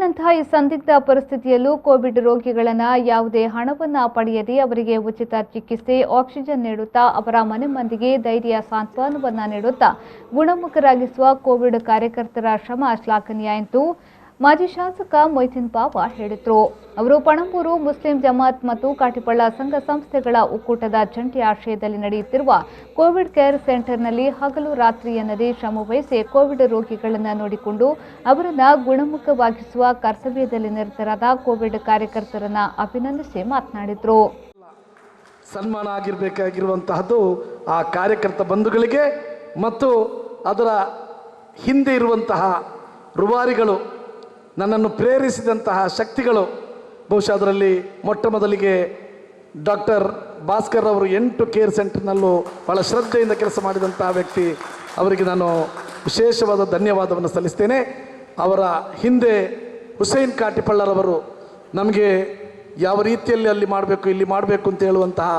ಕೋವಿಡ್ನಂತಹ ಈ ಸಂದಿಗ್ಧ ಪರಿಸ್ಥಿತಿಯಲ್ಲೂ ಕೋವಿಡ್ ರೋಗಿಗಳನ್ನು ಯಾವುದೇ ಹಣವನ್ನು ಪಡೆಯದೆ ಅವರಿಗೆ ಉಚಿತ ಚಿಕಿತ್ಸೆ, ಆಕ್ಸಿಜನ್ ನೀಡುತ್ತಾ ಅವರ ಮನೆ ಮಂದಿಗೆ ಧೈರ್ಯ ಸಾಂತ್ವನವನ್ನು ನೀಡುತ್ತಾ ಗುಣಮುಖರಾಗಿಸುವ ಕೋವಿಡ್ ಕಾರ್ಯಕರ್ತರ ಶ್ರಮ ಶ್ಲಾಘನೀಯ ಎಂದು ಮಾಜಿ ಶಾಸಕ ಮೊಯ್ತೀನ್ ಬಾವ ಹೇಳಿದರು. ಅವರು ಪಣಂಬೂರು ಮುಸ್ಲಿಂ ಜಮಾತ್ ಮತ್ತು ಕಾಟಿಪಳ್ಳ ಸಂಘ ಸಂಸ್ಥೆಗಳ ಒಕ್ಕೂಟದ ಜಂಟಿ ಆಶ್ರಯದಲ್ಲಿ ನಡೆಯುತ್ತಿರುವ ಕೋವಿಡ್ ಕೇರ್ ಸೆಂಟರ್ನಲ್ಲಿ ಹಗಲು ರಾತ್ರಿ ಎನ್ನದೇ ಶ್ರಮವಹಿಸಿ ಕೋವಿಡ್ ರೋಗಿಗಳನ್ನು ನೋಡಿಕೊಂಡು ಅವರನ್ನು ಗುಣಮುಖವಾಗಿಸುವ ಕರ್ತವ್ಯದಲ್ಲಿ ನಿರತರಾದ ಕೋವಿಡ್ ಕಾರ್ಯಕರ್ತರನ್ನು ಅಭಿನಂದಿಸಿ ಮಾತನಾಡಿದರು. ಸನ್ಮಾನ ಆಗಿರಬೇಕಾಗಿರುವಂತಹದ್ದು ಆ ಕಾರ್ಯಕರ್ತ ಬಂಧುಗಳಿಗೆ ಮತ್ತು ಅದರ ಹಿಂದೆ ಇರುವಂತಹ ರೂವಾರಿಗಳು, ನನ್ನನ್ನು ಪ್ರೇರಿಸಿದಂತಹ ಶಕ್ತಿಗಳು. ಬಹುಶಃ ಅದರಲ್ಲಿ ಮೊಟ್ಟ ಮೊದಲಿಗೆ ಡಾಕ್ಟರ್ ಭಾಸ್ಕರ್ ಅವರು 8 ಕೇರ್ ಸೆಂಟರ್ನಲ್ಲೂ ಭಾಳ ಶ್ರದ್ಧೆಯಿಂದ ಕೆಲಸ ಮಾಡಿದಂತಹ ವ್ಯಕ್ತಿ. ಅವರಿಗೆ ನಾನು ವಿಶೇಷವಾದ ಧನ್ಯವಾದವನ್ನು ಸಲ್ಲಿಸ್ತೇನೆ. ಅವರ ಹಿಂದೆ ಹುಸೇನ್ ಕಾಟಿಪಳ್ಳರವರು ನಮಗೆ ಯಾವ ರೀತಿಯಲ್ಲಿ ಅಲ್ಲಿ ಮಾಡಬೇಕು ಇಲ್ಲಿ ಮಾಡಬೇಕು ಅಂತ ಹೇಳುವಂತಹ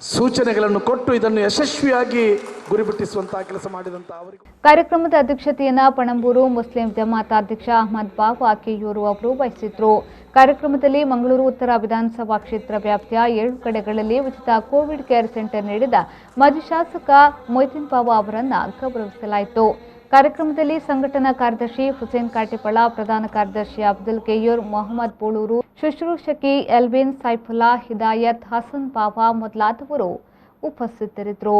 ಸೂಚನೆಗಳನ್ನು ಕೊಟ್ಟು ಇದನ್ನು ಯಶಸ್ವಿಯಾಗಿ ಗುರಿಬಿಟ್ಟಿಸುವಂತಹ ಕೆಲಸ ಮಾಡಿದಂತಹ ಅವರಿಗೆ. ಕಾರ್ಯಕ್ರಮದ ಅಧ್ಯಕ್ಷತೆಯನ್ನು ಪಣಂಬೂರು ಮುಸ್ಲಿಂ ಜಮಾತ್ ಅಧ್ಯಕ್ಷ ಅಹಮದ್ ಬಾವ ಕೆಯೂರು ಅವರು ವಹಿಸಿದ್ರು. ಕಾರ್ಯಕ್ರಮದಲ್ಲಿ ಮಂಗಳೂರು ಉತ್ತರ ವಿಧಾನಸಭಾ ಕ್ಷೇತ್ರ ವ್ಯಾಪ್ತಿಯ 7 ಕಡೆಗಳಲ್ಲಿ ಉಚಿತ ಕೋವಿಡ್ ಕೇರ್ ಸೆಂಟರ್ ನೀಡಿದ ಮಾಜಿ ಶಾಸಕ ಮೊಯ್ತೀನ್ ಬಾವ ಅವರನ್ನು ಗೌರವಿಸಲಾಯಿತು. ಕಾರ್ಯಕ್ರಮದಲ್ಲಿ ಸಂಘಟನಾ ಕಾರ್ಯದರ್ಶಿ ಹುಸೇನ್ ಕಾಟಿಪಳ್ಳ, ಪ್ರಧಾನ ಕಾರ್ಯದರ್ಶಿ ಅಬ್ದುಲ್ ಕೆಯೂರ್, ಮೊಹಮ್ಮದ್ ಬೂಳೂರು, ಶುಶ್ರೂಷಕಿ ಎಲ್ವಿನ್, ಸೈಫುಲ್ಲಾ, ಹಿದಾಯತ್, ಹಸನ್ ಬಾವ ಮೊದಲಾದವರು ಉಪಸ್ಥಿತರಿದ್ದರು.